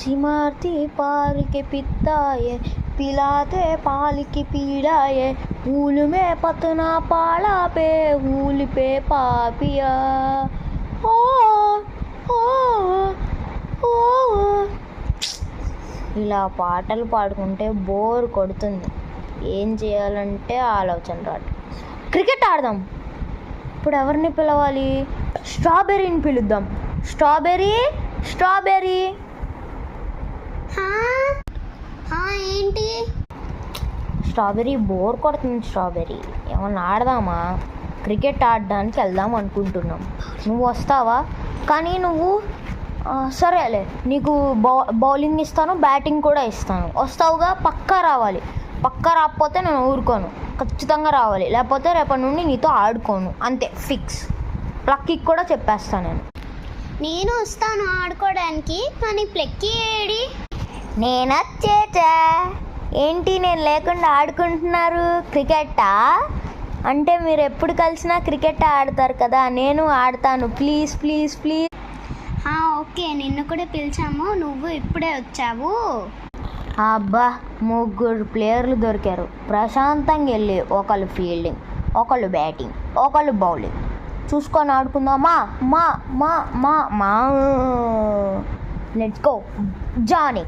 सिमारती पार के पिता ये पिलाते पाल की पीड़ा ये फूल में पतना पाला पे फूल पे पापिया ओ ओ ఓ. ఇలా పాటలు పాడుకుంటే బోర్ కొడుతుంది. ఏం చేయాలంటే ఆలోచన రాదు. క్రికెట్ ఆడదాం. ఇప్పుడు ఎవరిని పిలవాలి? స్ట్రాబెర్రీని పిలుద్దాం. Strawberry strawberry. ఏంటి? స్ట్రాబెర్రీ బోర్ కొడుతుంది. స్ట్రాబెర్రీ ఏమన్నా ఆడదామా? క్రికెట్ ఆడడానికి వెళ్దాం అనుకుంటున్నాం. నువ్వు వస్తావా? కానీ నువ్వు సరేలే, నీకు బౌలింగ్ ఇస్తాను, బ్యాటింగ్ కూడా ఇస్తాను. వస్తావుగా? పక్కా రావాలి. పక్కా రాకపోతే నేను ఊరుకోను. ఖచ్చితంగా రావాలి, లేకపోతే రేపటి నుండి నీతో ఆడుకోను. అంతే, ఫిక్స్. ప్లక్కీకి కూడా చెప్పేస్తాను నేను వస్తాను ఆడుకోవడానికి. కానీ ప్లక్కీ ఏడి? నేను వచ్చేచా. ఏంటి నేను లేకుండా ఆడుకుంటున్నారు? క్రికెట్టా? అంటే మీరు ఎప్పుడు కలిసినా క్రికెట్ ఆడతారు కదా, నేను ఆడతాను. Please please please. ఓకే, నిన్ను కూడా పిలిచాము, నువ్వు ఇప్పుడే వచ్చావు. అబ్బా, 3 ప్లేయర్లు దొరికారు. ప్రశాంతంగా వెళ్ళి ఒకళ్ళు ఫీల్డింగ్, ఒకళ్ళు బ్యాటింగ్, ఒకళ్ళు బౌలింగ్ చూసుకొని ఆడుకుందామా? మా మా మా మా let's go Johnny.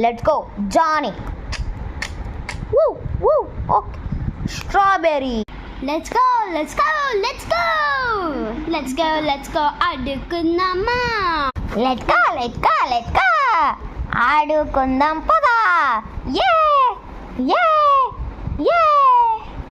Let's go Johnny. Okay. Strawberry. Let's go let's go let's go let's go let's go ఆడుకుందామా? Let's go let's go let's go ఆడుకుందాం పదా. ఏ ఏ ఏ